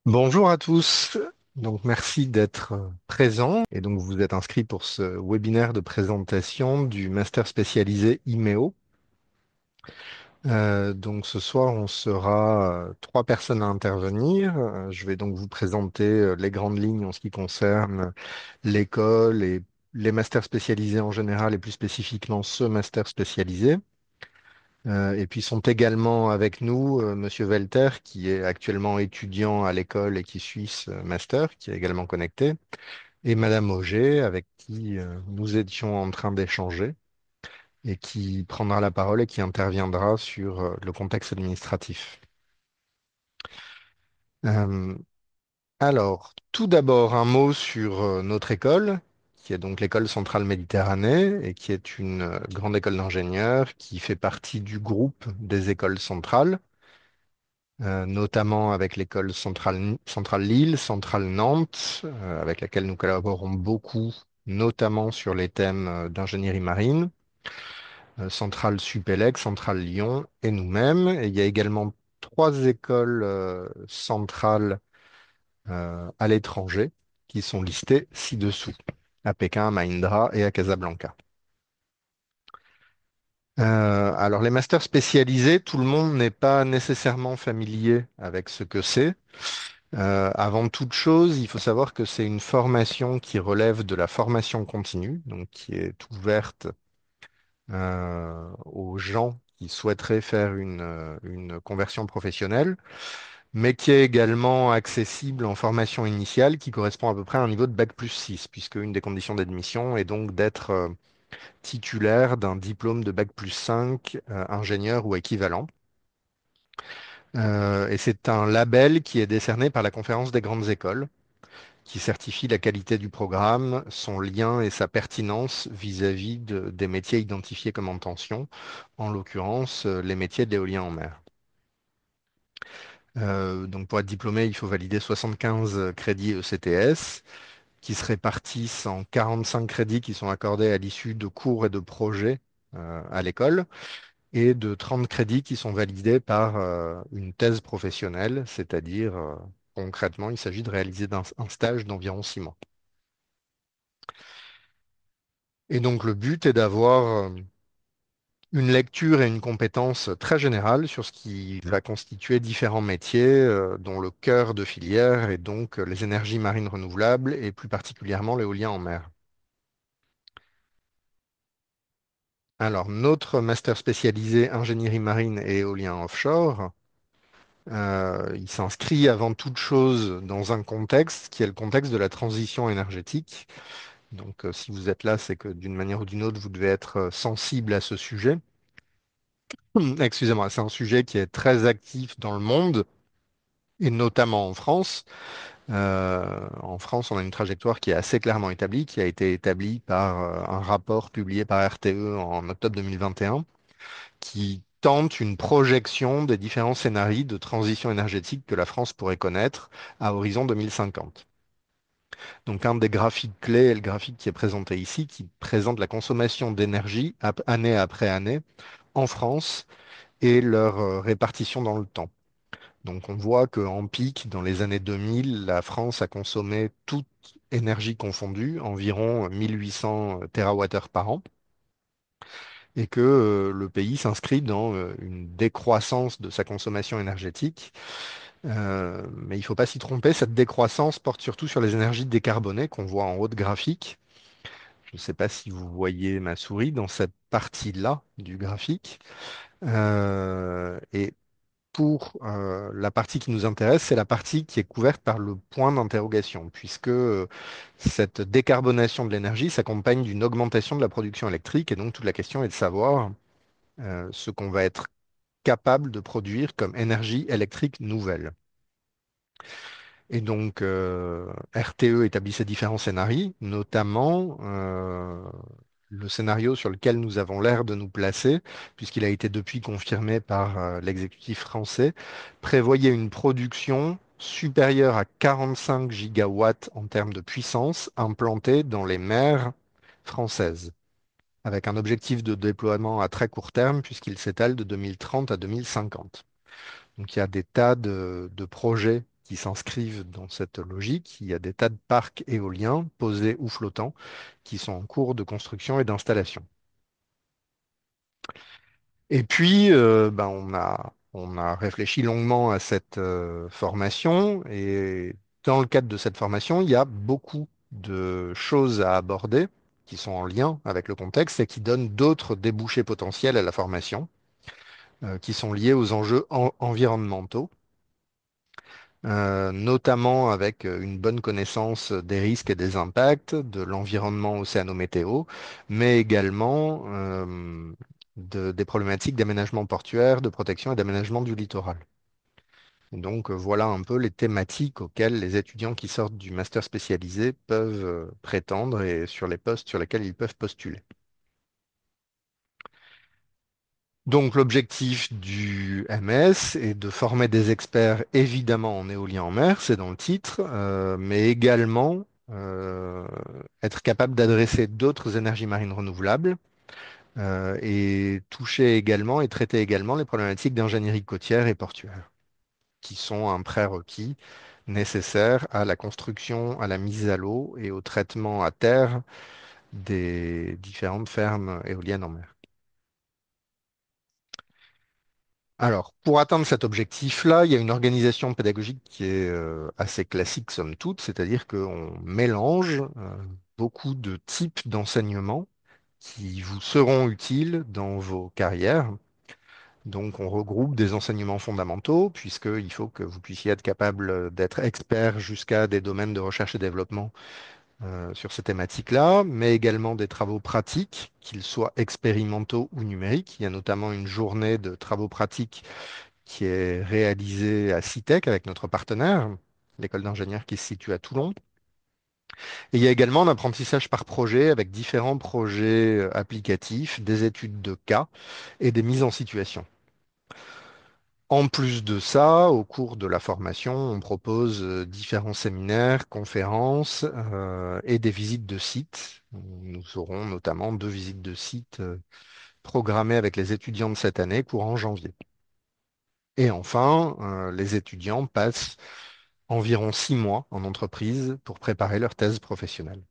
Bonjour à tous. Donc, merci d'être présents. Et donc, vous êtes inscrits pour ce webinaire de présentation du master spécialisé IMEO. Donc, ce soir, on sera trois personnes à intervenir. Je vais donc vous présenter les grandes lignes en ce qui concerne l'école et les masters spécialisés en général et plus spécifiquement ce master spécialisé. Et puis sont également avec nous Monsieur Welter, qui est actuellement étudiant à l'école et qui suit ce master, qui est également connecté, et Madame Auger, avec qui nous étions en train d'échanger, et qui prendra la parole et qui interviendra sur le contexte administratif. Euh, alors, tout d'abord, un mot sur notre école, qui est donc l'école centrale Méditerranée, et qui est une grande école d'ingénieurs qui fait partie du groupe des écoles centrales. Notamment avec l'école centrale Lille, centrale Nantes, avec laquelle nous collaborons beaucoup, notamment sur les thèmes d'ingénierie marine, centrale Supélec, centrale Lyon et nous-mêmes. Et il y a également trois écoles centrales à l'étranger qui sont listées ci-dessous, à Pékin, à Mahindra et à Casablanca. Alors les masters spécialisés, tout le monde n'est pas nécessairement familier avec ce que c'est. Avant toute chose, il faut savoir que c'est une formation qui relève de la formation continue, donc qui est ouverte aux gens qui souhaiteraient faire une conversion professionnelle, mais qui est également accessible en formation initiale, qui correspond à peu près à un niveau de bac+6, puisque une des conditions d'admission est donc d'être titulaire d'un diplôme de bac+5, ingénieur ou équivalent. Et c'est un label qui est décerné par la Conférence des grandes écoles, qui certifie la qualité du programme, son lien et sa pertinence vis-à-vis des métiers identifiés comme en tension, en l'occurrence les métiers de l'éolien en mer. Donc pour être diplômé, il faut valider 75 crédits ECTS qui se répartissent en 45 crédits qui sont accordés à l'issue de cours et de projets à l'école et de 30 crédits qui sont validés par une thèse professionnelle, c'est-à-dire concrètement, il s'agit de réaliser un stage d'environ 6 mois. Et donc le but est d'avoir une lecture et une compétence très générale sur ce qui va constituer différents métiers, dont le cœur de filière est donc les énergies marines renouvelables et plus particulièrement l'éolien en mer. Alors, notre master spécialisé ingénierie marine et éolien offshore, il s'inscrit avant toute chose dans un contexte qui est le contexte de la transition énergétique. Donc, si vous êtes là, c'est que d'une manière ou d'une autre, vous devez être sensible à ce sujet. Excusez-moi, c'est un sujet qui est très actif dans le monde et notamment en France. En France, on a une trajectoire qui est assez clairement établie, qui a été établie par un rapport publié par RTE en octobre 2021, qui tente une projection des différents scénarios de transition énergétique que la France pourrait connaître à horizon 2050. Donc, un des graphiques clés est le graphique qui est présenté ici, qui présente la consommation d'énergie année après année en France et leur répartition dans le temps. Donc on voit qu'en pic, dans les années 2000, la France a consommé toute énergie confondue, environ 1800 TWh par an, et que le pays s'inscrit dans une décroissance de sa consommation énergétique. Mais il ne faut pas s'y tromper, cette décroissance porte surtout sur les énergies décarbonées qu'on voit en haut de graphique. Je ne sais pas si vous voyez ma souris dans cette partie-là du graphique. Et pour la partie qui nous intéresse, c'est la partie qui est couverte par le point d'interrogation, puisque cette décarbonation de l'énergie s'accompagne d'une augmentation de la production électrique, et donc toute la question est de savoir ce qu'on va être capable de produire comme énergie électrique nouvelle. Et donc, RTE établit ces différents scénarios, notamment le scénario sur lequel nous avons l'air de nous placer, puisqu'il a été depuis confirmé par l'exécutif français, prévoyait une production supérieure à 45 gigawatts en termes de puissance implantée dans les mers françaises, avec un objectif de déploiement à très court terme, puisqu'il s'étale de 2030 à 2050. Donc il y a des tas de projets qui s'inscrivent dans cette logique. Il y a des tas de parcs éoliens, posés ou flottants, qui sont en cours de construction et d'installation. Et puis, on a réfléchi longuement à cette formation et dans le cadre de cette formation, il y a beaucoup de choses à aborder qui sont en lien avec le contexte et qui donnent d'autres débouchés potentiels à la formation, qui sont liés aux enjeux environnementaux, notamment avec une bonne connaissance des risques et des impacts de l'environnement océanométéo, mais également des problématiques d'aménagement portuaire, de protection et d'aménagement du littoral. Et donc voilà un peu les thématiques auxquelles les étudiants qui sortent du master spécialisé peuvent prétendre et sur les postes sur lesquels ils peuvent postuler. Donc l'objectif du MS est de former des experts évidemment en éolien en mer, c'est dans le titre, mais également être capable d'adresser d'autres énergies marines renouvelables et toucher également et traiter également les problématiques d'ingénierie côtière et portuaire, qui sont un prérequis nécessaire à la construction, à la mise à l'eau et au traitement à terre des différentes fermes éoliennes en mer. Alors, pour atteindre cet objectif-là, il y a une organisation pédagogique qui est assez classique, somme toute, c'est-à-dire qu'on mélange beaucoup de types d'enseignements qui vous seront utiles dans vos carrières. Donc, on regroupe des enseignements fondamentaux, puisqu'il faut que vous puissiez être capable d'être expert jusqu'à des domaines de recherche et développement sur ces thématiques-là, mais également des travaux pratiques, qu'ils soient expérimentaux ou numériques. Il y a notamment une journée de travaux pratiques qui est réalisé à CITEC avec notre partenaire, l'école d'ingénieurs qui se situe à Toulon. Et il y a également un apprentissage par projet avec différents projets applicatifs, des études de cas et des mises en situation. En plus de ça, au cours de la formation, on propose différents séminaires, conférences et des visites de sites. Nous aurons notamment 2 visites de sites programmées avec les étudiants de cette année, courant janvier. Et enfin, les étudiants passent environ 6 mois en entreprise pour préparer leur thèse professionnelle.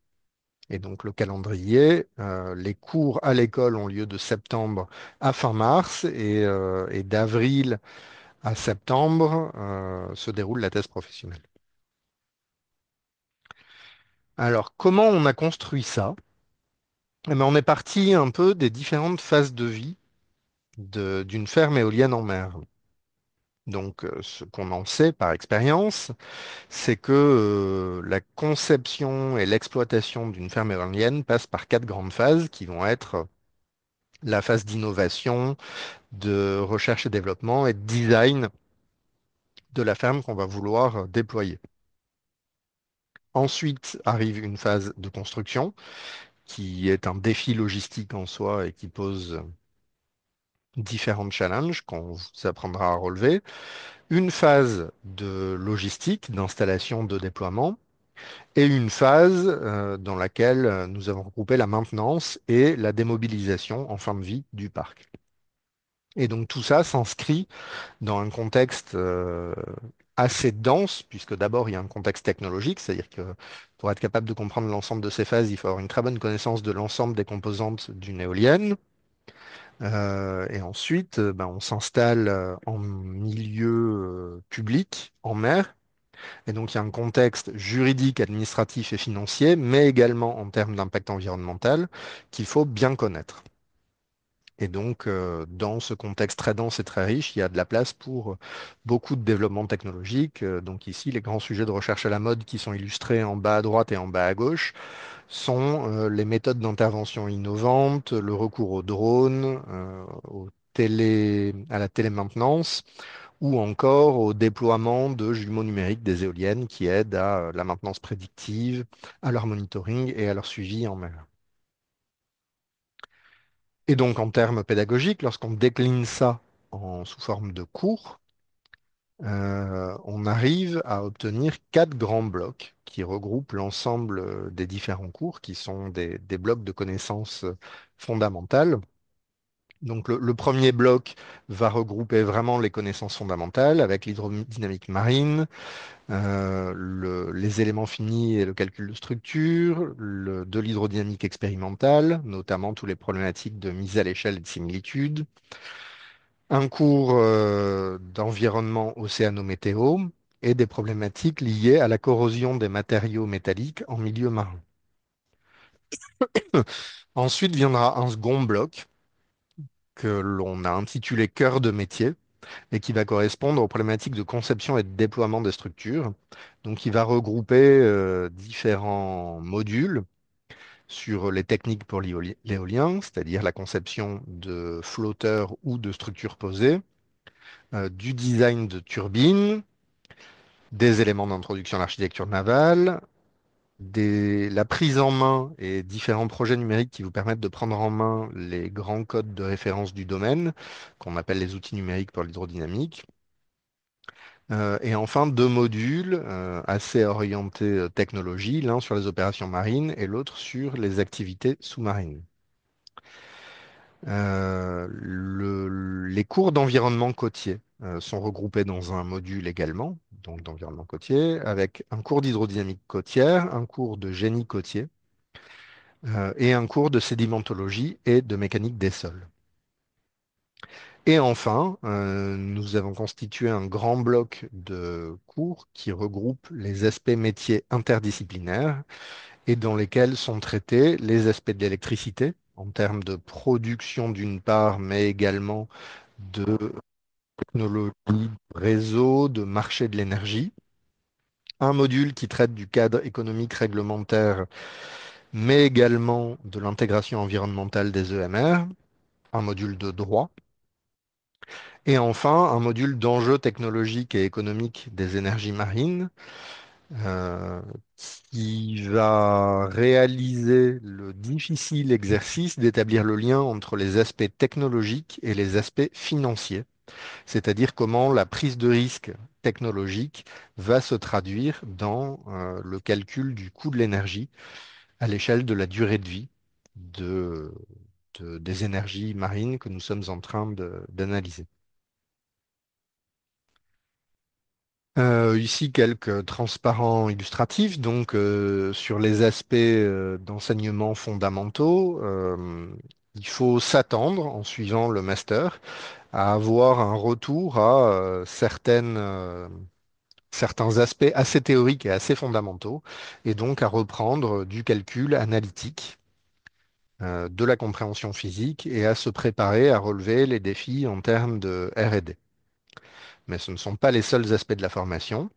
Et donc le calendrier, les cours à l'école ont lieu de septembre à fin mars et d'avril à septembre se déroule la thèse professionnelle. Alors comment on a construit ça? Eh ben, on est parti un peu des différentes phases de vie d'une ferme éolienne en mer. Donc ce qu'on en sait par expérience, c'est que la conception et l'exploitation d'une ferme éolienne passent par 4 grandes phases qui vont être la phase d'innovation, de recherche et développement et de design de la ferme qu'on va vouloir déployer. Ensuite arrive une phase de construction qui est un défi logistique en soi et qui pose différents challenges qu'on vous apprendra à relever. Une phase de logistique, d'installation, de déploiement et une phase dans laquelle nous avons regroupé la maintenance et la démobilisation en fin de vie du parc. Et donc tout ça s'inscrit dans un contexte assez dense, puisque d'abord il y a un contexte technologique, c'est-à-dire que pour être capable de comprendre l'ensemble de ces phases, il faut avoir une très bonne connaissance de l'ensemble des composantes d'une éolienne. Et ensuite, on s'installe en milieu public, en mer. Et donc, il y a un contexte juridique, administratif et financier, mais également en termes d'impact environnemental qu'il faut bien connaître. Et donc, dans ce contexte très dense et très riche, il y a de la place pour beaucoup de développement technologique. Donc ici, les grands sujets de recherche à la mode qui sont illustrés en bas à droite et en bas à gauche sont les méthodes d'intervention innovantes, le recours aux drones, à la télémaintenance ou encore au déploiement de jumeaux numériques des éoliennes qui aident à la maintenance prédictive, à leur monitoring et à leur suivi en mer. Et donc, en termes pédagogiques, lorsqu'on décline ça sous forme de cours, on arrive à obtenir 4 grands blocs qui regroupent l'ensemble des différents cours, qui sont des blocs de connaissances fondamentales. Donc le premier bloc va regrouper vraiment les connaissances fondamentales avec l'hydrodynamique marine, les éléments finis et le calcul de structure, de l'hydrodynamique expérimentale, notamment toutes les problématiques de mise à l'échelle et de similitude, un cours d'environnement océanométéo et des problématiques liées à la corrosion des matériaux métalliques en milieu marin. Ensuite viendra un second bloc que l'on a intitulé Cœur de métier et qui va correspondre aux problématiques de conception et de déploiement des structures. Donc, il va regrouper différents modules sur les techniques pour l'éolien, c'est-à-dire la conception de flotteurs ou de structures posées, du design de turbines, des éléments d'introduction à l'architecture navale, la prise en main et différents projets numériques qui vous permettent de prendre en main les grands codes de référence du domaine, qu'on appelle les outils numériques pour l'hydrodynamique. Et enfin, deux modules assez orientés technologie, l'un sur les opérations marines et l'autre sur les activités sous-marines. Les cours d'environnement côtier sont regroupés dans un module également, donc d'environnement côtier, avec un cours d'hydrodynamique côtière, un cours de génie côtier et un cours de sédimentologie et de mécanique des sols. Et enfin, nous avons constitué un grand bloc de cours qui regroupe les aspects métiers interdisciplinaires et dans lesquels sont traités les aspects de l'électricité en termes de production d'une part, mais également de technologie, de réseau, de marché de l'énergie. Un module qui traite du cadre économique réglementaire, mais également de l'intégration environnementale des EMR. Un module de droit. Et enfin, un module d'enjeux technologiques et économiques des énergies marines euh, qui va réaliser le difficile exercice d'établir le lien entre les aspects technologiques et les aspects financiers, c'est-à-dire comment la prise de risque technologique va se traduire dans le calcul du coût de l'énergie à l'échelle de la durée de vie de- des énergies marines que nous sommes en train d'analyser. Ici, quelques transparents illustratifs. Donc, sur les aspects d'enseignement fondamentaux, il faut s'attendre, en suivant le master, à avoir un retour à certains aspects assez théoriques et assez fondamentaux, et donc à reprendre du calcul analytique, de la compréhension physique, et à se préparer à relever les défis en termes de R&D. Mais ce ne sont pas les seuls aspects de la formation.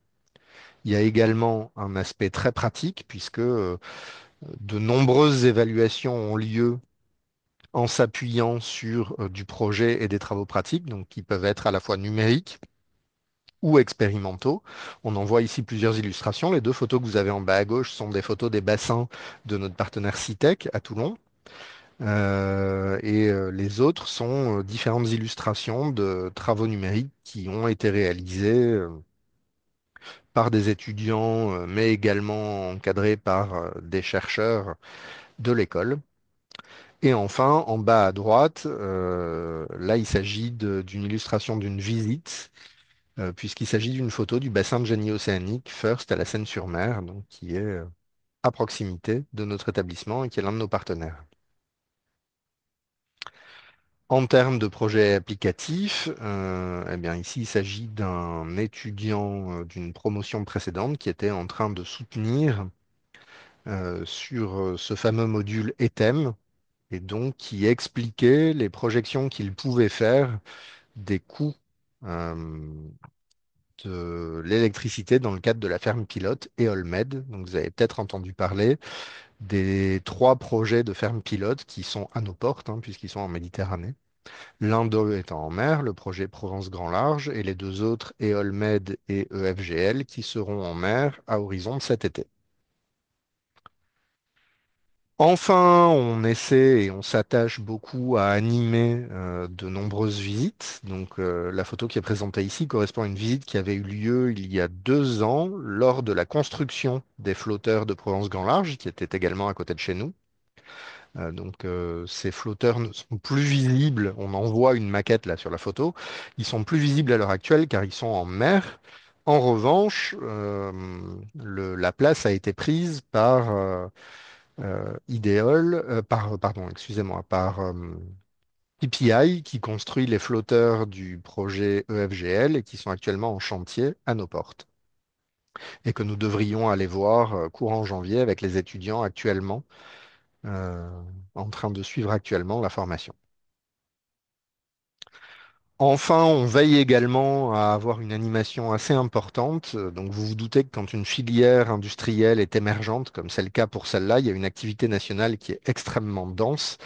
Il y a également un aspect très pratique puisque de nombreuses évaluations ont lieu en s'appuyant sur du projet et des travaux pratiques, donc qui peuvent être à la fois numériques ou expérimentaux. On en voit ici plusieurs illustrations. Les deux photos que vous avez en bas à gauche sont des photos des bassins de notre partenaire CITEC à Toulon. Les autres sont différentes illustrations de travaux numériques qui ont été réalisés par des étudiants, mais également encadrés par des chercheurs de l'école. Et enfin, en bas à droite, là, il s'agit d'une illustration d'une visite, puisqu'il s'agit d'une photo du bassin de génie océanique First à la Seine-sur-Mer, donc qui est à proximité de notre établissement et qui est l'un de nos partenaires. En termes de projet applicatif, eh bien ici, il s'agit d'un étudiant d'une promotion précédente qui était en train de soutenir sur ce fameux module ETEM et donc qui expliquait les projections qu'il pouvait faire des coûts euh, de l'électricité dans le cadre de la ferme pilote Eolmed. Donc vous avez peut-être entendu parler des trois projets de ferme pilote qui sont à nos portes, hein, puisqu'ils sont en Méditerranée. L'un d'eux étant en mer, le projet Provence Grand Large, et les deux autres, Eolmed et EFGL, qui seront en mer à horizon de cet été. Enfin, on essaie et on s'attache beaucoup à animer de nombreuses visites. Donc, la photo qui est présentée ici correspond à une visite qui avait eu lieu il y a 2 ans lors de la construction des flotteurs de Provence Grand Large, qui était également à côté de chez nous. Ces flotteurs ne sont plus visibles. On en voit une maquette là sur la photo. Ils sont plus visibles à l'heure actuelle car ils sont en mer. En revanche, la place a été prise par Ideol, pardon, excusez-moi, par TPI qui construit les flotteurs du projet EFGL et qui sont actuellement en chantier à nos portes et que nous devrions aller voir courant janvier avec les étudiants actuellement euh, en train de suivre actuellement la formation. Enfin, on veille également à avoir une animation assez importante. Donc, vous vous doutez que quand une filière industrielle est émergente, comme c'est le cas pour celle-là, il y a une activité nationale qui est extrêmement dense.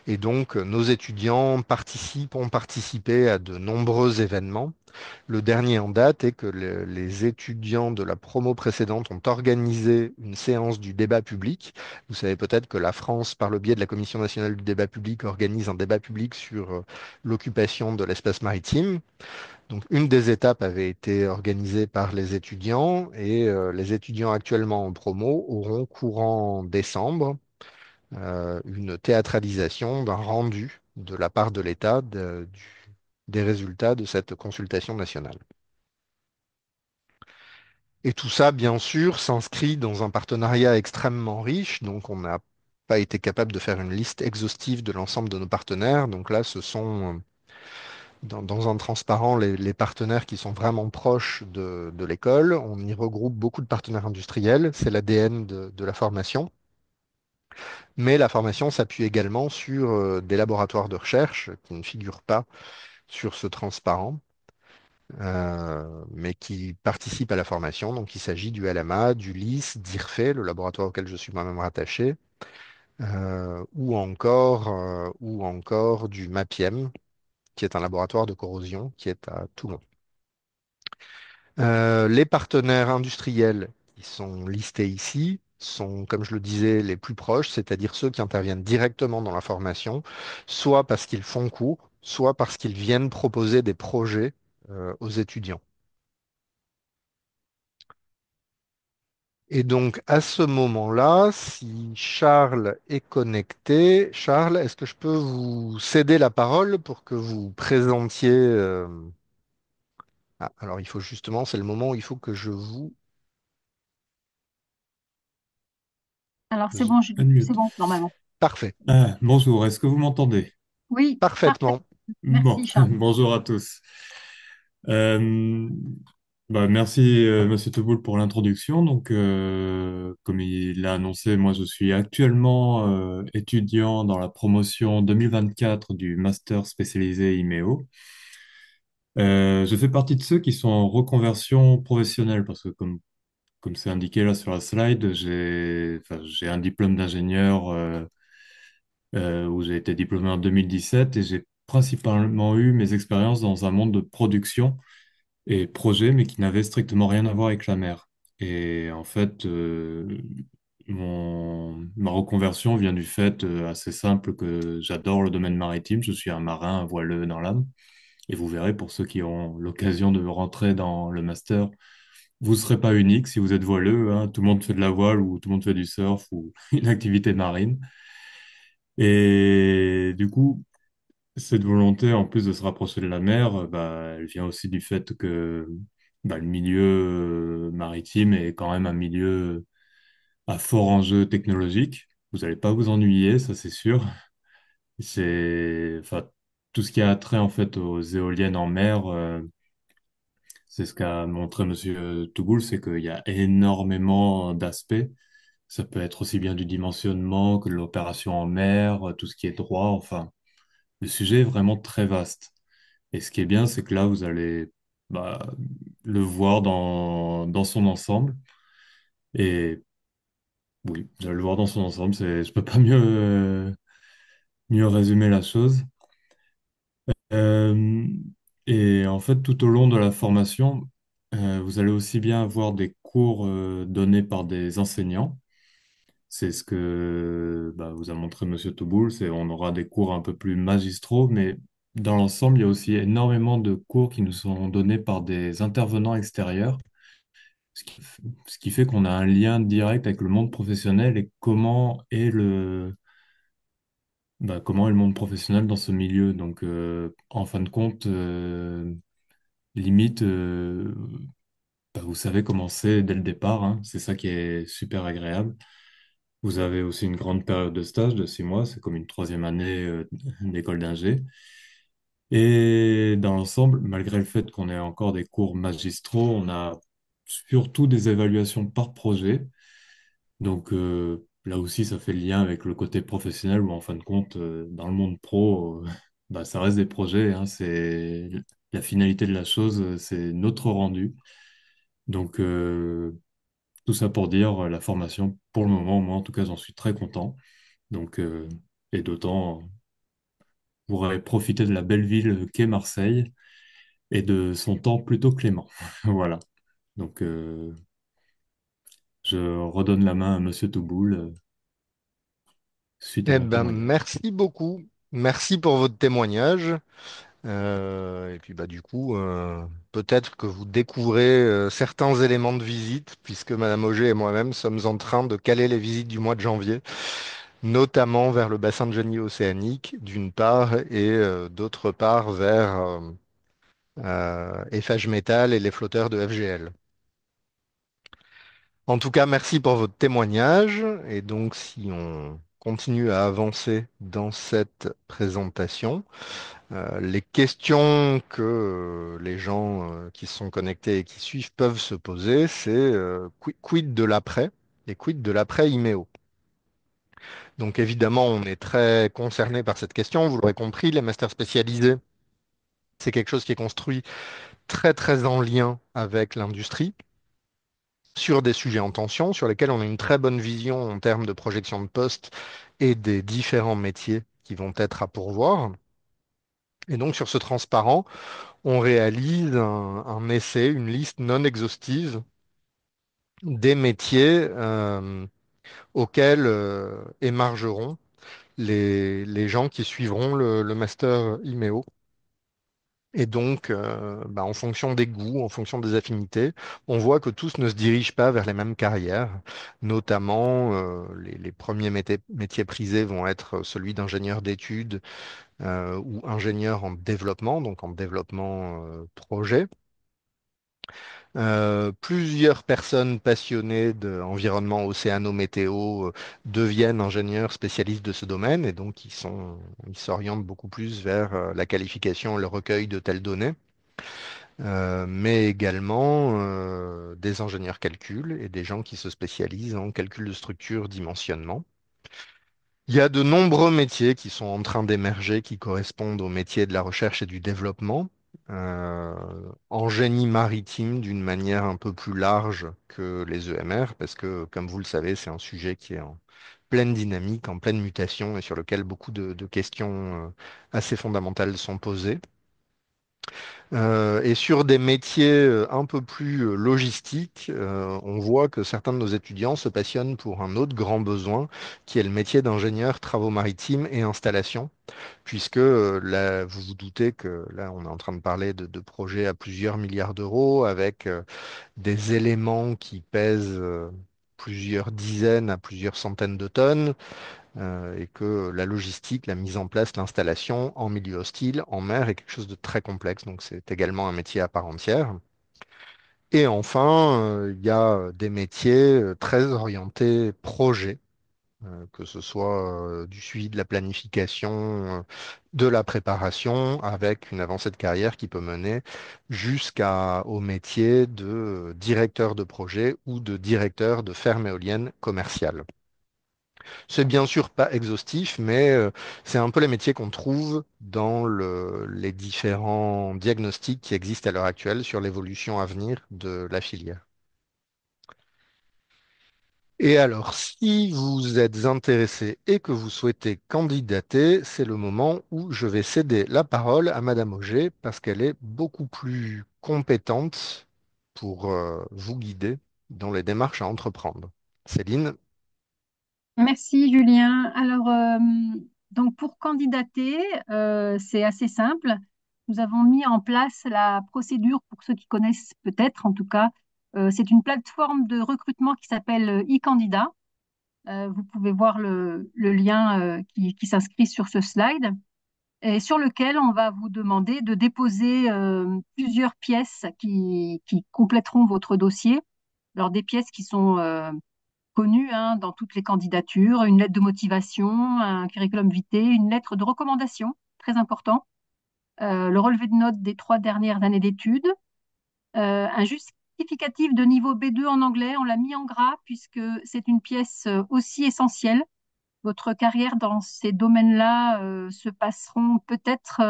Et donc, nos étudiants ont participé à de nombreux événements. Le dernier en date est que les étudiants de la promo précédente ont organisé une séance du débat public. Vous savez peut-être que la France, par le biais de la Commission nationale du débat public, organise un débat public sur l'occupation de l'espace maritime. Donc, une des étapes avait été organisée par les étudiants et les étudiants actuellement en promo auront courant décembre une théâtralisation d'un rendu de la part de l'État des résultats de cette consultation nationale. Et tout ça, bien sûr, s'inscrit dans un partenariat extrêmement riche. Donc, on n'a pas été capable de faire une liste exhaustive de l'ensemble de nos partenaires. Donc là, ce sont dans un transparent les partenaires qui sont vraiment proches de l'école. On y regroupe beaucoup de partenaires industriels. C'est l'ADN de la formation. Mais la formation s'appuie également sur des laboratoires de recherche qui ne figurent pas sur ce transparent, mais qui participent à la formation. Donc, il s'agit du LMA, du LIS, d'IRFE, le laboratoire auquel je suis moi-même rattaché, ou encore du MAPIEM, qui est un laboratoire de corrosion qui est à Toulon. Les partenaires industriels qui sont listés ici sont, comme je le disais, les plus proches, c'est-à-dire ceux qui interviennent directement dans la formation, soit parce qu'ils font cours, soit parce qu'ils viennent proposer des projets aux étudiants. Et donc, à ce moment-là, si Charles est connecté, Charles, est-ce que je peux vous céder la parole pour que vous présentiez Ah, alors, il faut justement, c'est le moment où il faut que je vous... Alors, c'est je- bon, c'est Unmute. bon, normalement. Parfait, Ah, bonjour, est-ce que vous m'entendez? Oui, parfait. parfaitement. Bon, Merci, Charles. bonjour à tous. Euh, merci, Monsieur Teboul, pour l'introduction. Comme il l'a annoncé, moi, je suis actuellement étudiant dans la promotion 2024 du master spécialisé IMEO. Je fais partie de ceux qui sont en reconversion professionnelle parce que, comme c'est indiqué là sur la slide, j'ai un diplôme d'ingénieur où j'ai été diplômé en 2017 et j'ai principalement eu mes expériences dans un monde de production et projet, mais qui n'avait strictement rien à voir avec la mer. Et en fait, ma reconversion vient du fait assez simple que j'adore le domaine maritime. Je suis un marin, un voileux dans l'âme. Et vous verrez, pour ceux qui ont l'occasion de rentrer dans le master, vous ne serez pas unique si vous êtes voileux, hein. Tout le monde fait de la voile ou tout le monde fait du surf ou une activité marine. Et du coup, cette volonté, en plus de se rapprocher de la mer, elle vient aussi du fait que le milieu maritime est quand même un milieu à fort enjeu technologique. Vous n'allez pas vous ennuyer, ça c'est sûr. Enfin, tout ce qui a trait en fait aux éoliennes en mer, c'est ce qu'a montré Monsieur Tougoul, c'est qu'il y a énormément d'aspects. Ça peut être aussi bien du dimensionnement que de l'opération en mer, tout ce qui est droit, enfin. Le sujet est vraiment très vaste. Et ce qui est bien, c'est que là, vous allez bah, le voir dans son ensemble. Et oui, vous allez le voir dans son ensemble. Je peux pas mieux résumer la chose. Euh, et en fait, tout au long de la formation, vous allez aussi bien avoir des cours donnés par des enseignants. C'est ce que vous a montré Monsieur Touboul, c'est on aura des cours un peu plus magistraux, mais dans l'ensemble, il y a aussi énormément de cours qui nous sont donnés par des intervenants extérieurs, ce qui fait qu'on a un lien direct avec le monde professionnel et comment est bah, comment est le monde professionnel dans ce milieu. Donc, en fin de compte, limite, bah, vous savez comment c'est dès le départ, hein. C'est ça qui est super agréable. Vous avez aussi une grande période de stage de 6 mois, c'est comme une troisième année d'école d'ingé. Et dans l'ensemble, malgré le fait qu'on ait encore des cours magistraux, on a surtout des évaluations par projet. Donc là aussi, ça fait le lien avec le côté professionnel où en fin de compte, dans le monde pro, bah, ça reste des projets, hein. C'est la finalité de la chose, c'est notre rendu. Donc tout ça pour dire la formation, pour le moment, moi en tout cas, j'en suis très content. Donc et d'autant pour profiter de la belle ville qu'est Marseille et de son temps plutôt clément. Voilà. Donc je redonne la main à Monsieur Touboul suite à Eh mon ben, témoignage. merci beaucoup. Merci pour votre témoignage. Et puis bah du coup, peut-être que vous découvrez certains éléments de visite, puisque Madame Auger et moi-même sommes en train de caler les visites du mois de janvier, notamment vers le bassin de Genève océanique, d'une part, et d'autre part vers Eiffage Métal et les flotteurs de FGL. En tout cas, merci pour votre témoignage. Et donc, si on continue à avancer dans cette présentation, les questions que les gens qui se sont connectés et qui suivent peuvent se poser, c'est quid de l'après et quid de l'après IMEO. Donc évidemment, on est très concerné par cette question. Vous l'aurez compris, les masters spécialisés, c'est quelque chose qui est construit très très en lien avec l'industrie sur des sujets en tension, sur lesquels on a une très bonne vision en termes de projection de poste et des différents métiers qui vont être à pourvoir. Et donc sur ce transparent, on réalise un essai, une liste non exhaustive des métiers auxquels émargeront les gens qui suivront le master IMEO. Et donc, bah, en fonction des goûts, en fonction des affinités, on voit que tous ne se dirigent pas vers les mêmes carrières. Notamment, les premiers métiers prisés vont être celui d'ingénieur d'études ou ingénieur en développement, donc en développement projet. Plusieurs personnes passionnées d'environnement océano-météo deviennent ingénieurs spécialistes de ce domaine et donc ils s'orientent beaucoup plus vers la qualification et le recueil de telles données, mais également des ingénieurs calcul et des gens qui se spécialisent en calcul de structure, dimensionnement. Il y a de nombreux métiers qui sont en train d'émerger, qui correspondent aux métiers de la recherche et du développement, euh, en génie maritime d'une manière un peu plus large que les EMR, parce que, comme vous le savez, c'est un sujet qui est en pleine dynamique, en pleine mutation, et sur lequel beaucoup de questions assez fondamentales sont posées. Et sur des métiers un peu plus logistiques, on voit que certains de nos étudiants se passionnent pour un autre grand besoin, qui est le métier d'ingénieur travaux maritimes et installations, puisque là, vous vous doutez que là, on est en train de parler de projets à plusieurs milliards d'euros, avec des éléments qui pèsent plusieurs dizaines à plusieurs centaines de tonnes, et que la logistique, la mise en place, l'installation en milieu hostile, en mer, est quelque chose de très complexe. Donc c'est également un métier à part entière. Et enfin, il y a des métiers très orientés projet, que ce soit du suivi de la planification, de la préparation, avec une avancée de carrière qui peut mener jusqu'au métier de directeur de projet ou de directeur de ferme éolienne commerciale. C'est bien sûr pas exhaustif, mais c'est un peu les métiers qu'on trouve dans les différents diagnostics qui existent à l'heure actuelle sur l'évolution à venir de la filière. Et alors, si vous êtes intéressé et que vous souhaitez candidater, c'est le moment où je vais céder la parole à Madame Auger parce qu'elle est beaucoup plus compétente pour vous guider dans les démarches à entreprendre. Céline, Merci Julien. Alors, donc pour candidater, c'est assez simple. Nous avons mis en place la procédure pour ceux qui connaissent peut-être, en tout cas. C'est une plateforme de recrutement qui s'appelle e-candidat. Vous pouvez voir le lien qui s'inscrit sur ce slide et sur lequel on va vous demander de déposer plusieurs pièces qui compléteront votre dossier. Alors des pièces qui sont connues hein, dans toutes les candidatures, une lettre de motivation, un curriculum vitae, une lettre de recommandation, très important, le relevé de notes des 3 dernières années d'études, un justificatif de niveau B2 en anglais, on l'a mis en gras puisque c'est une pièce aussi essentielle. Votre carrière dans ces domaines-là se passeront peut-être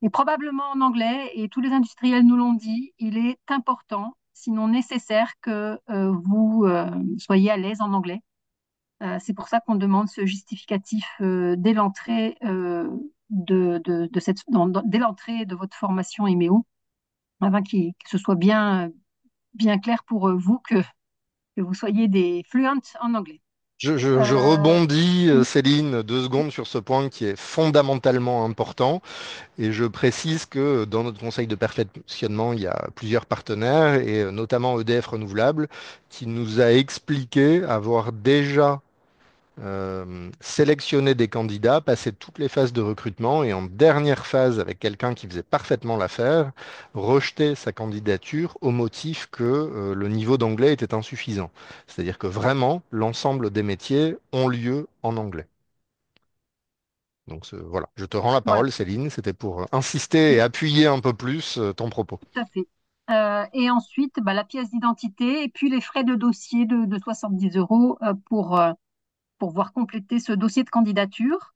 et probablement en anglais, et tous les industriels nous l'ont dit, il est important, sinon nécessaire, que vous soyez à l'aise en anglais. C'est pour ça qu'on demande ce justificatif dès l'entrée dès l'entrée de votre formation IMEO, afin que ce soit bien clair pour vous que vous soyez des fluents en anglais. Je Euh, rebondis, Céline, 2 secondes sur ce point qui est fondamentalement important. Et je précise que dans notre conseil de perfectionnement, il y a plusieurs partenaires, et notamment EDF Renouvelable, qui nous a expliqué avoir déjà sélectionné des candidats, passé toutes les phases de recrutement, et en dernière phase, avec quelqu'un qui faisait parfaitement l'affaire, rejeté sa candidature au motif que le niveau d'anglais était insuffisant. C'est-à-dire que vraiment, l'ensemble des métiers ont lieu en anglais. Donc voilà, je te rends la voilà, parole, Céline. C'était pour insister et appuyer un peu plus ton propos. tout à fait. Et ensuite, bah, la pièce d'identité et puis les frais de dossier de 70 euros pour voir compléter ce dossier de candidature.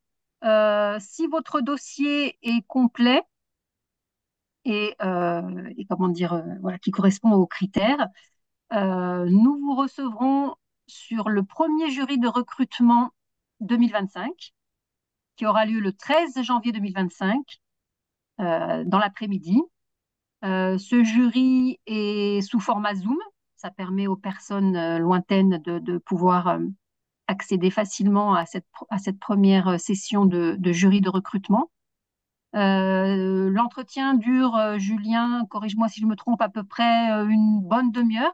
Si votre dossier est complet et comment dire, voilà, qui correspond aux critères, nous vous recevrons sur le premier jury de recrutement 2025, qui aura lieu le 13 janvier 2025, dans l'après-midi. Ce jury est sous format Zoom. Ça permet aux personnes lointaines de pouvoir accéder facilement à cette première session de jury de recrutement. L'entretien dure, Julien, corrige-moi si je me trompe, à peu près une bonne demi-heure,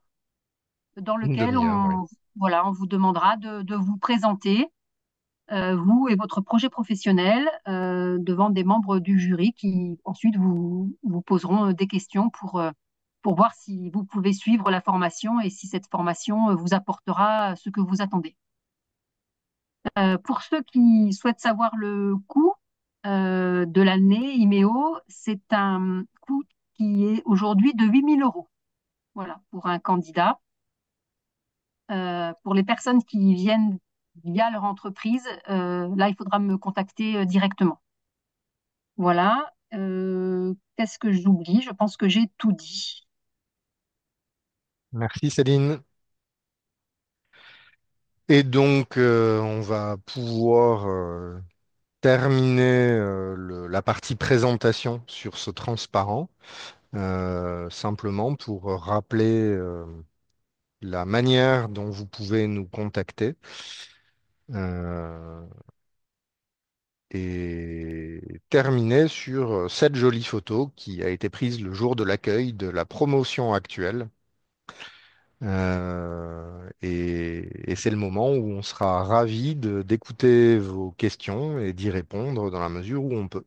dans Une lequel demi-heure, oui. voilà, on vous demandera de vous présenter, vous et votre projet professionnel, devant des membres du jury qui ensuite vous poseront des questions pour voir si vous pouvez suivre la formation et si cette formation vous apportera ce que vous attendez. Pour ceux qui souhaitent savoir le coût de l'année IMEO, c'est un coût qui est aujourd'hui de 8 000 euros. Voilà, pour un candidat. Pour les personnes qui viennent via leur entreprise, là, il faudra me contacter directement. Voilà. Qu'est-ce que j'oublie? Je pense que j'ai tout dit. Merci, Céline. Et donc, on va pouvoir terminer la partie présentation sur ce transparent, simplement pour rappeler la manière dont vous pouvez nous contacter. euh, et terminer sur cette jolie photo qui a été prise le jour de l'accueil de la promotion actuelle. Et c'est le moment où on sera ravi d'écouter vos questions et d'y répondre dans la mesure où on peut.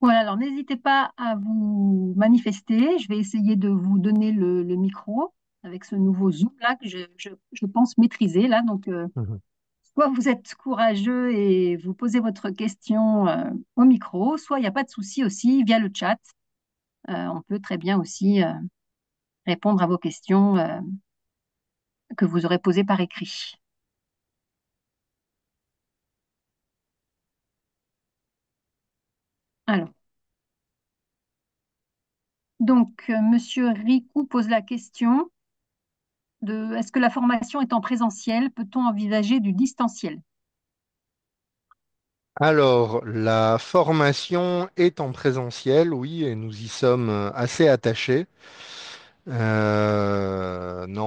Voilà, alors n'hésitez pas à vous manifester. Je vais essayer de vous donner le micro avec ce nouveau Zoom là que je pense maîtriser là. Donc, Mhm. soit vous êtes courageux et vous posez votre question au micro, soit il n'y a pas de souci aussi via le chat. On peut très bien aussi répondre à vos questions que vous aurez posées par écrit. Alors, donc, Monsieur Ricou pose la question de est-ce que la formation est en présentiel? Peut-on envisager du distanciel? Alors, la formation est en présentiel, oui, et nous y sommes assez attachés. Non,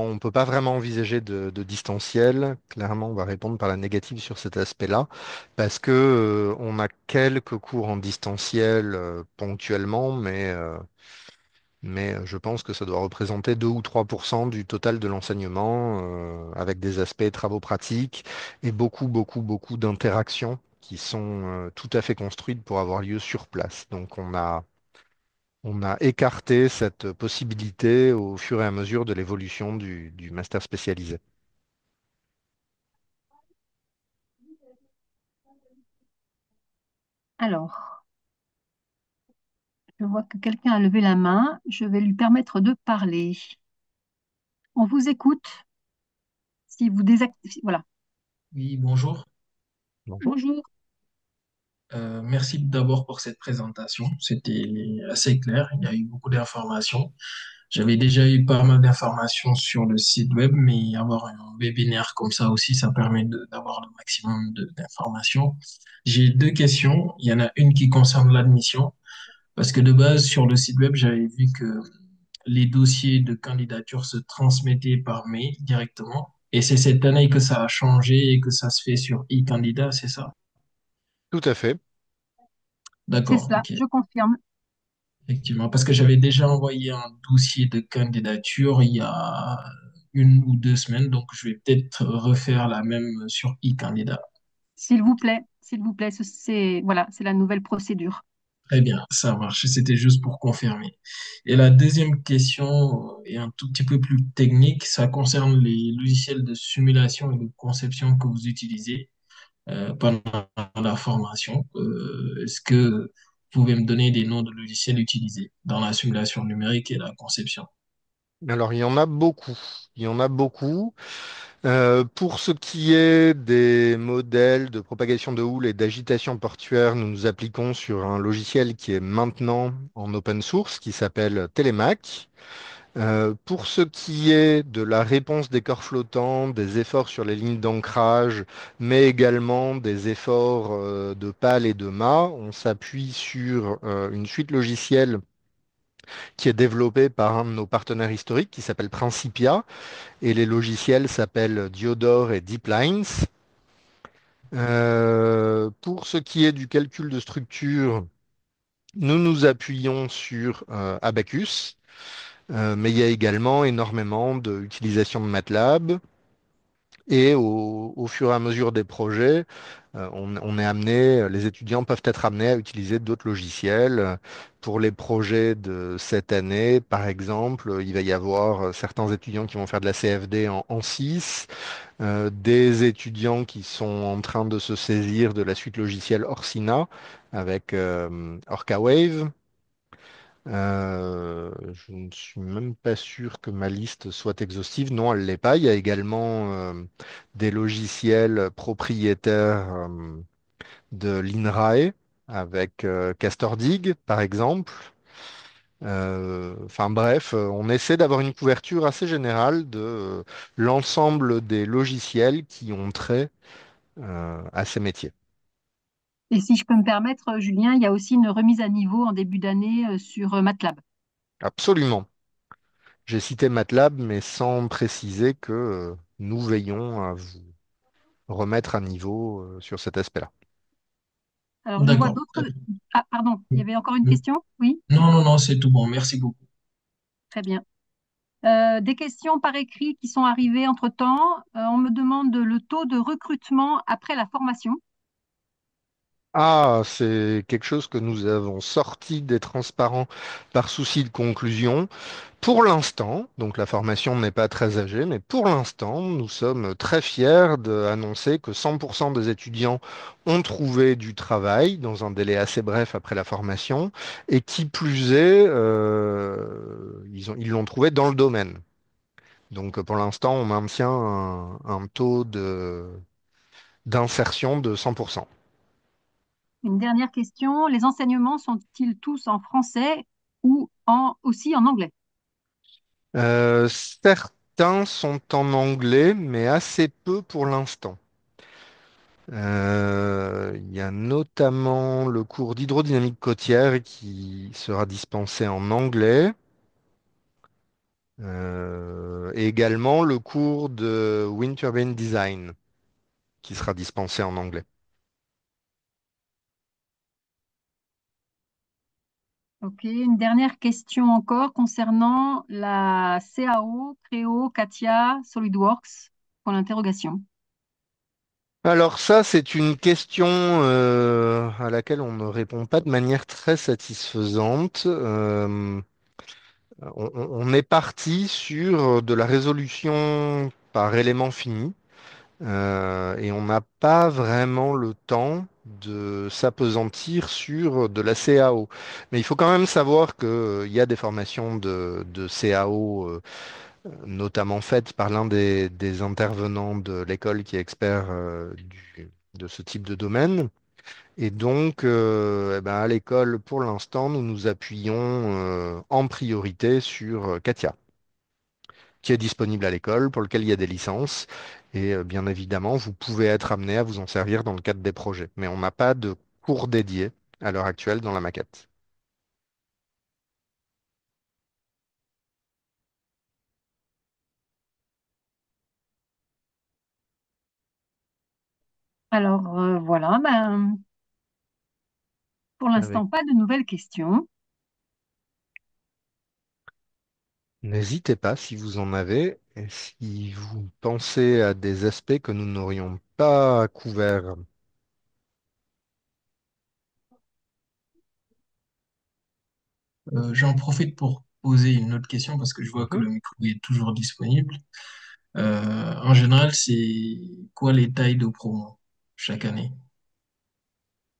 on ne peut pas vraiment envisager de distanciel. Clairement, on va répondre par la négative sur cet aspect-là, parce que on a quelques cours en distanciel ponctuellement, mais mais je pense que ça doit représenter 2 ou 3% du total de l'enseignement, avec des aspects travaux pratiques et beaucoup, beaucoup, beaucoup d'interactions qui sont tout à fait construites pour avoir lieu sur place. Donc on a écarté cette possibilité au fur et à mesure de l'évolution du master spécialisé. Alors, je vois que quelqu'un a levé la main. Je vais lui permettre de parler. On vous écoute. Si vous désactivez, voilà. Oui, bonjour. Bonjour. Bonjour. Merci d'abord pour cette présentation. C'était assez clair. Il y a eu beaucoup d'informations. J'avais déjà eu pas mal d'informations sur le site web, mais avoir un webinaire comme ça aussi, ça permet d'avoir le maximum d'informations. J'ai deux questions. Il y en a une qui concerne l'admission, parce que de base, sur le site web, j'avais vu que les dossiers de candidature se transmettaient par mail directement. Et c'est cette année que ça a changé et que ça se fait sur e-candidat, c'est ça? Tout à fait. C'est D'accord, ça, ok. je confirme. Effectivement, parce que j'avais déjà envoyé un dossier de candidature il y a 1 ou 2 semaines, donc je vais peut-être refaire la même sur e-candidat. S'il vous plaît, c'est voilà, c'est la nouvelle procédure. Très bien, ça marche. C'était juste pour confirmer. Et la deuxième question est un tout petit peu plus technique. Ça concerne les logiciels de simulation et de conception que vous utilisez pendant la formation. Est-ce que vous pouvez me donner des noms de logiciels utilisés dans la simulation numérique et la conception? Alors, il y en a beaucoup. Il y en a beaucoup. Pour ce qui est des modèles de propagation de houle et d'agitation portuaire, nous nous appliquons sur un logiciel qui est maintenant en open source, qui s'appelle Telemac. Pour ce qui est de la réponse des corps flottants, des efforts sur les lignes d'ancrage, mais également des efforts de pales et de mâts, on s'appuie sur une suite logicielle qui est développée par un de nos partenaires historiques qui s'appelle Principia, et les logiciels s'appellent Diodor et DeepLines. Pour ce qui est du calcul de structure, nous nous appuyons sur Abacus, mais il y a également énormément d'utilisation de MATLAB. Et au fur et à mesure des projets, on est amené, les étudiants peuvent être amenés à utiliser d'autres logiciels. Pour les projets de cette année, par exemple, il va y avoir certains étudiants qui vont faire de la CFD en 6, des étudiants qui sont en train de se saisir de la suite logicielle Orsina avec OrcaWave. Je ne suis même pas sûr que ma liste soit exhaustive. Non, elle ne l'est pas. Il y a également des logiciels propriétaires de l'INRAE avec CastorDig, par exemple. Enfin bref, on essaie d'avoir une couverture assez générale de l'ensemble des logiciels qui ont trait à ces métiers. Et si je peux me permettre, Julien, il y a aussi une remise à niveau en début d'année sur MATLAB. Absolument. J'ai cité MATLAB, mais sans préciser que nous veillons à vous remettre à niveau sur cet aspect-là. Alors, je vois D'accord. d'autres. Ah, pardon, il y avait encore une question? Oui, Non, non, non, c'est tout bon. Merci beaucoup. très bien. Des questions par écrit qui sont arrivées entre-temps. On me demande le taux de recrutement après la formation. Ah, c'est quelque chose que nous avons sorti des transparents par souci de conclusion. Pour l'instant, donc la formation n'est pas très âgée, mais pour l'instant, nous sommes très fiers d'annoncer que 100% des étudiants ont trouvé du travail dans un délai assez bref après la formation, et qui plus est, ils l'ont trouvé dans le domaine. Donc pour l'instant, on maintient un taux d'insertion de 100%. Une dernière question. Les enseignements sont-ils tous en français ou aussi en anglais? Certains sont en anglais, mais assez peu pour l'instant. Il y a notamment le cours d'hydrodynamique côtière qui sera dispensé en anglais, et également le cours de Wind Turbine Design qui sera dispensé en anglais. Ok, une dernière question encore concernant la CAO, Creo, Katia, SolidWorks, pour l'interrogation. Alors ça, c'est une question à laquelle on ne répond pas de manière très satisfaisante. On est parti sur de la résolution par élément fini. Et on n'a pas vraiment le temps de s'appesantir sur de la CAO. Mais il faut quand même savoir qu'il y a des formations de CAO, notamment faites par l'un des intervenants de l'école qui est expert de ce type de domaine. Et donc, eh ben, à l'école, pour l'instant, nous nous appuyons en priorité sur Katia, qui est disponible à l'école, pour lequel il y a des licences. Et bien évidemment, vous pouvez être amené à vous en servir dans le cadre des projets. Mais on n'a pas de cours dédié à l'heure actuelle dans la maquette. Alors voilà, ben, pour Avec... l'instant, pas de nouvelles questions. N'hésitez pas si vous en avez, et si vous pensez à des aspects que nous n'aurions pas couverts. J'en profite pour poser une autre question parce que je vois que Mhm. le micro est toujours disponible. En général, c'est quoi les tailles de promo chaque année?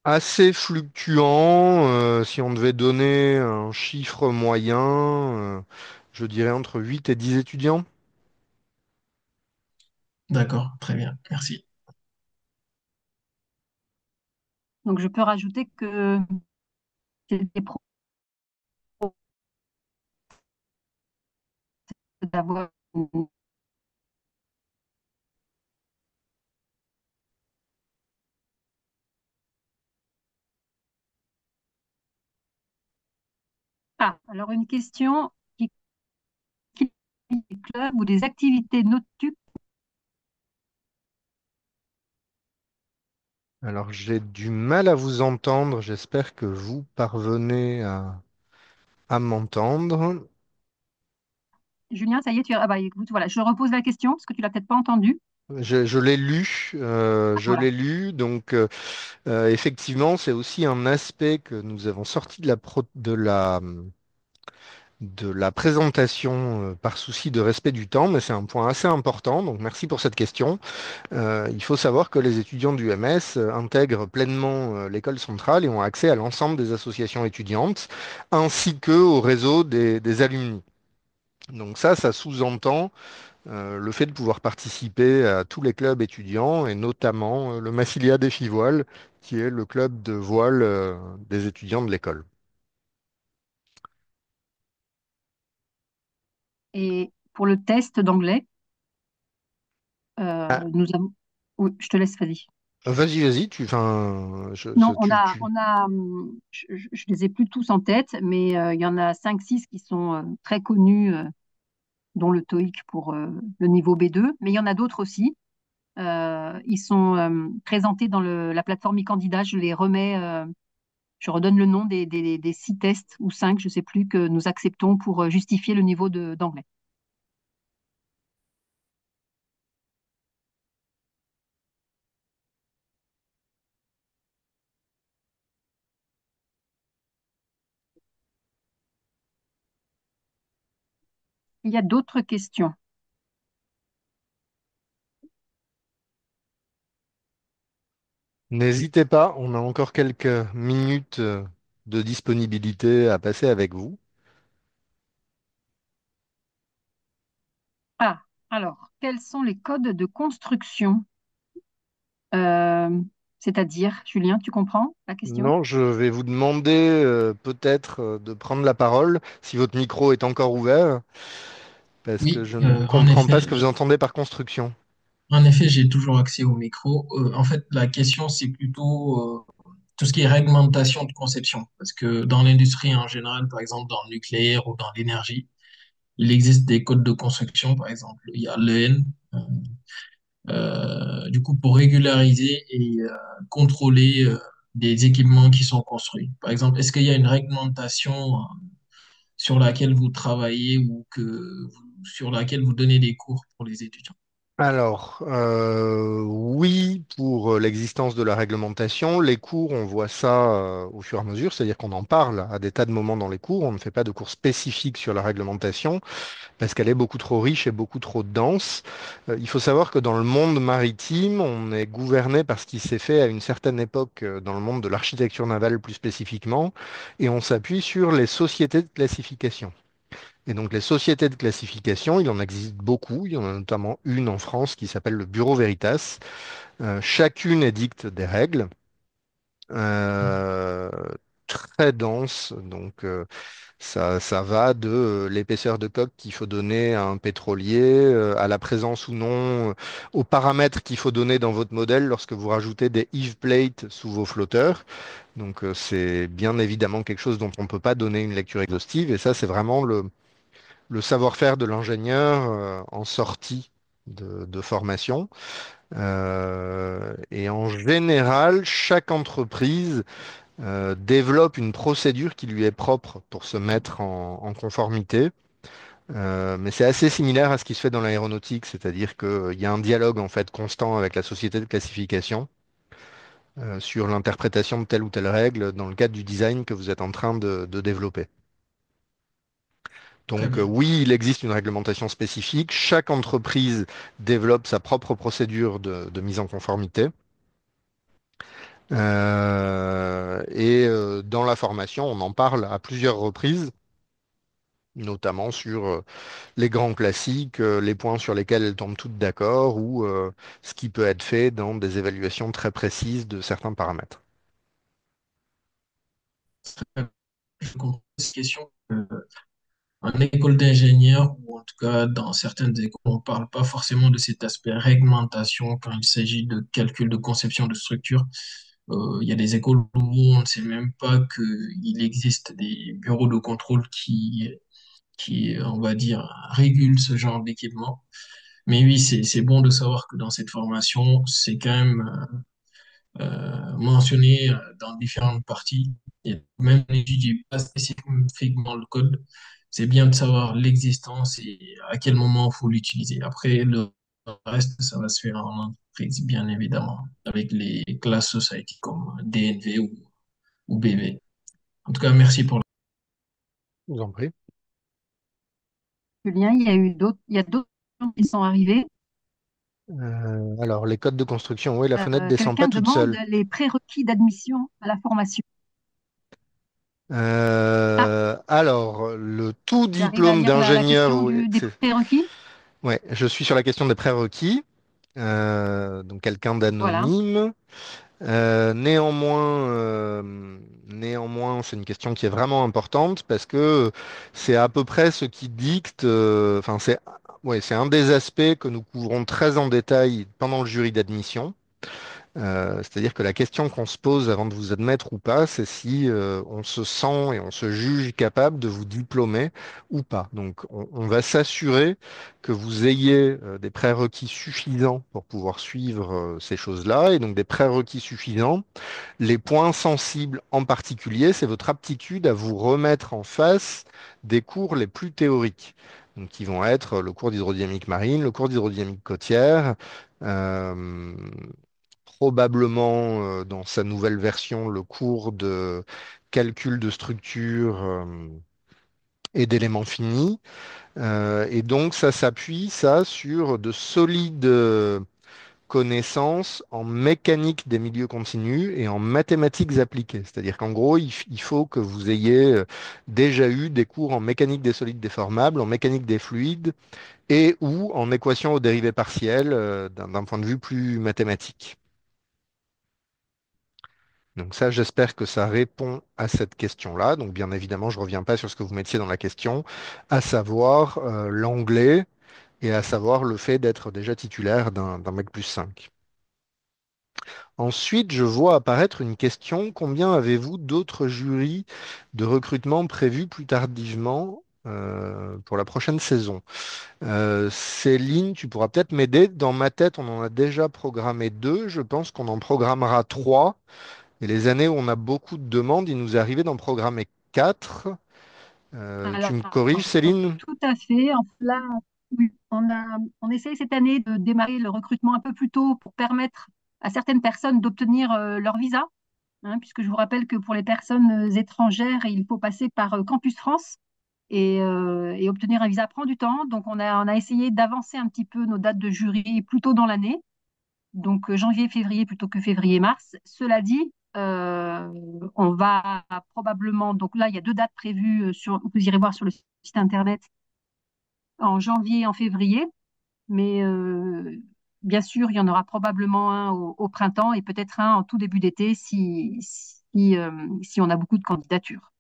Assez fluctuant, si on devait donner un chiffre moyen, je dirais entre 8 et 10 étudiants. D'accord, très bien, merci. Donc je peux rajouter que c'est des pros d'avoir. Ah, alors une question qui des clubs ou des activités nocturnes. Alors j'ai du mal à vous entendre, j'espère que vous parvenez à m'entendre. Julien, ça y est, ah bah écoute, voilà, je repose la question parce que tu l'as peut-être pas entendue. Je l'ai lu, Voilà. donc effectivement c'est aussi un aspect que nous avons sorti de la présentation par souci de respect du temps, mais c'est un point assez important, donc merci pour cette question. Il faut savoir que les étudiants du MS intègrent pleinement l'école centrale et ont accès à l'ensemble des associations étudiantes, ainsi qu'au réseau des alumni. Donc ça sous-entend le fait de pouvoir participer à tous les clubs étudiants et notamment le Massilia des Filles-Voiles, qui est le club de voile des étudiants de l'école. Et pour le test d'anglais, Ah, nous avons. Oui, je te laisse, vas-y. vas-y, Non, je les ai plus tous en tête, mais il y en a cinq, six qui sont très connus, dont le TOEIC pour le niveau B2, mais il y en a d'autres aussi. Ils sont présentés dans la plateforme e-candidat. Je les remets, je redonne le nom des six tests ou cinq, je ne sais plus, que nous acceptons pour justifier le niveau d'anglais. Il y a d'autres questions. n'hésitez pas, on a encore quelques minutes de disponibilité à passer avec vous. Ah, alors, quels sont les codes de construction? Euh, C'est-à-dire, Julien, tu comprends la question? Non, je vais vous demander peut-être de prendre la parole si votre micro est encore ouvert, parce que Oui, je ne comprends pas ce que vous entendez par construction. en effet, j'ai toujours accès au micro. En fait, la question, c'est plutôt tout ce qui est réglementation de conception. Parce que dans l'industrie en général, par exemple dans le nucléaire ou dans l'énergie, il existe des codes de construction, par exemple. Il y a l'EN, du coup, pour régulariser et contrôler des équipements qui sont construits? Par exemple, est-ce qu'il y a une réglementation sur laquelle vous travaillez ou sur laquelle vous donnez des cours pour les étudiants? Alors, oui, pour l'existence de la réglementation, les cours, on voit ça au fur et à mesure, c'est-à-dire qu'on en parle à des tas de moments dans les cours, on ne fait pas de cours spécifiques sur la réglementation parce qu'elle est beaucoup trop riche et beaucoup trop dense. Il faut savoir que dans le monde maritime, on est gouverné par ce qui s'est fait à une certaine époque dans le monde de l'architecture navale plus spécifiquement, et on s'appuie sur les sociétés de classification. Et donc les sociétés de classification, il en existe beaucoup. Il y en a notamment une en France qui s'appelle le Bureau Veritas. Chacune édicte des règles euh, très denses. Donc ça va de l'épaisseur de coque qu'il faut donner à un pétrolier, à la présence ou non, aux paramètres qu'il faut donner dans votre modèle lorsque vous rajoutez des Eve plates sous vos flotteurs. Donc c'est bien évidemment quelque chose dont on ne peut pas donner une lecture exhaustive. Et ça, c'est vraiment le savoir-faire de l'ingénieur en sortie de formation. Et en général, chaque entreprise développe une procédure qui lui est propre pour se mettre en conformité. Mais c'est assez similaire à ce qui se fait dans l'aéronautique, c'est-à-dire qu'il y a un dialogue en fait constant avec la société de classification sur l'interprétation de telle ou telle règle dans le cadre du design que vous êtes en train de développer. Très Donc bien, oui, il existe une réglementation spécifique. Chaque entreprise développe sa propre procédure de mise en conformité. Dans la formation, on en parle à plusieurs reprises, notamment sur les grands classiques, les points sur lesquels elles tombent toutes d'accord ou ce qui peut être fait dans des évaluations très précises de certains paramètres. je comprends cette question. En école d'ingénieur, ou en tout cas dans certaines écoles, on ne parle pas forcément de cet aspect réglementation quand il s'agit de calcul de conception de structure. Il y a des écoles où on ne sait même pas qu'il existe des bureaux de contrôle on va dire, régulent ce genre d'équipement. Mais oui, c'est bon de savoir que dans cette formation, c'est quand même mentionné dans différentes parties. Et même n'étudier pas spécifiquement le code, c'est bien de savoir l'existence et à quel moment il faut l'utiliser. Après, le reste, ça va se faire en entreprise, bien évidemment, avec les classes society comme DNV ou BV. En tout cas, merci pour Je vous en prie. Julien, il y a d'autres gens qui sont arrivés. Alors, les codes de construction, oui, la fenêtre descend pas Quelqu'un toute demande seule. les prérequis d'admission à la formation. Ah, Alors, le tout j'arrive à diplôme lire la d'ingénieur, question oui, des prérequis. ouais, je suis sur la question des prérequis. Donc, quelqu'un Voilà. d'anonyme. Néanmoins, c'est une question qui est vraiment importante parce que c'est à peu près ce qui dicte, enfin, ouais, c'est un des aspects que nous couvrons très en détail pendant le jury d'admission. C'est-à-dire que la question qu'on se pose avant de vous admettre ou pas, c'est si on se sent et on se juge capable de vous diplômer ou pas. Donc, on va s'assurer que vous ayez des prérequis suffisants pour pouvoir suivre ces choses-là, et donc des prérequis suffisants. Les points sensibles en particulier, c'est votre aptitude à vous remettre en face des cours les plus théoriques. Donc, qui vont être le cours d'hydrodynamique marine, le cours d'hydrodynamique côtière, euh, probablement dans sa nouvelle version le cours de calcul de structure et d'éléments finis. Et donc ça s'appuie ça sur de solides connaissances en mécanique des milieux continus et en mathématiques appliquées. C'est-à-dire qu'en gros, il faut que vous ayez déjà eu des cours en mécanique des solides déformables, en mécanique des fluides et ou en équations aux dérivées partielles d'un point de vue plus mathématique. Donc ça, j'espère que ça répond à cette question-là. Donc bien évidemment, je ne reviens pas sur ce que vous mettiez dans la question, à savoir l'anglais et à savoir le fait d'être déjà titulaire d'un Bac+5. Ensuite, je vois apparaître une question, combien avez-vous d'autres jurys de recrutement prévus plus tardivement pour la prochaine saison? Céline, tu pourras peut-être m'aider. Dans ma tête, on en a déjà programmé deux. Je pense qu'on en programmera trois. Et les années où on a beaucoup de demandes, il nous est arrivé d'en programmer 4. Tu Alors, me corriges, Céline? tout à fait. Là, oui, on essaye cette année de démarrer le recrutement un peu plus tôt pour permettre à certaines personnes d'obtenir leur visa, hein, puisque je vous rappelle que pour les personnes étrangères, il faut passer par Campus France et obtenir un visa prend du temps. Donc, on a essayé d'avancer un petit peu nos dates de jury plus tôt dans l'année, donc janvier-février plutôt que février-mars. Cela dit, on va probablement, donc là, il y a 2 dates prévues vous irez voir sur le site internet, en janvier et en février, mais bien sûr, il y en aura probablement un au printemps et peut-être un en tout début d'été si on a beaucoup de candidatures.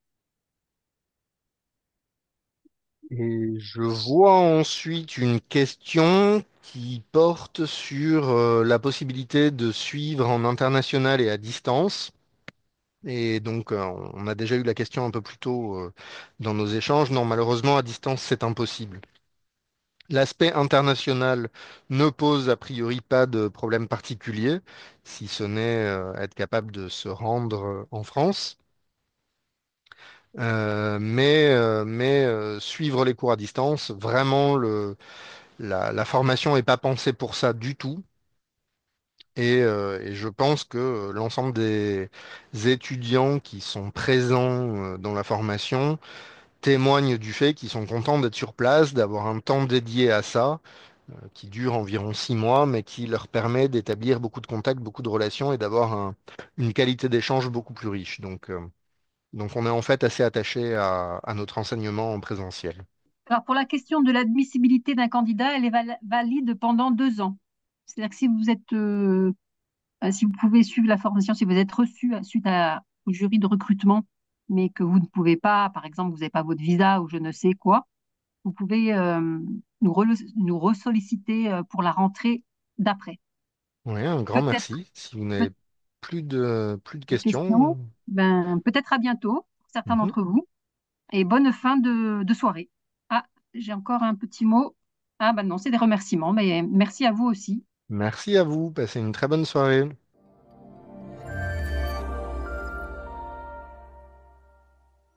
Et je vois ensuite une question qui porte sur la possibilité de suivre en international et à distance. Et donc, on a déjà eu la question un peu plus tôt dans nos échanges. Non, malheureusement, à distance, c'est impossible. L'aspect international ne pose a priori pas de problème particulier, si ce n'est être capable de se rendre en France. Mais suivre les cours à distance, vraiment, la formation n'est pas pensée pour ça du tout. Et je pense que l'ensemble des étudiants qui sont présents dans la formation témoignent du fait qu'ils sont contents d'être sur place, d'avoir un temps dédié à ça, qui dure environ 6 mois, mais qui leur permet d'établir beaucoup de contacts, beaucoup de relations et d'avoir une qualité d'échange beaucoup plus riche. Donc on est en fait assez attaché à notre enseignement en présentiel. Alors, pour la question de l'admissibilité d'un candidat, elle est valide pendant 2 ans. C'est-à-dire que si vous pouvez suivre la formation, si vous êtes reçu au jury de recrutement, mais que vous ne pouvez pas, par exemple, vous n'avez pas votre visa ou je ne sais quoi, vous pouvez nous ressolliciter pour la rentrée d'après. Oui, un grand Peut-être merci. Si vous n'avez plus de de questions, questions. ben, peut-être à bientôt, pour certains Mhm. d'entre vous, et bonne fin de soirée. Ah, j'ai encore un petit mot. Ah, ben non, c'est des remerciements, mais merci à vous aussi. Merci à vous. Passez une très bonne soirée.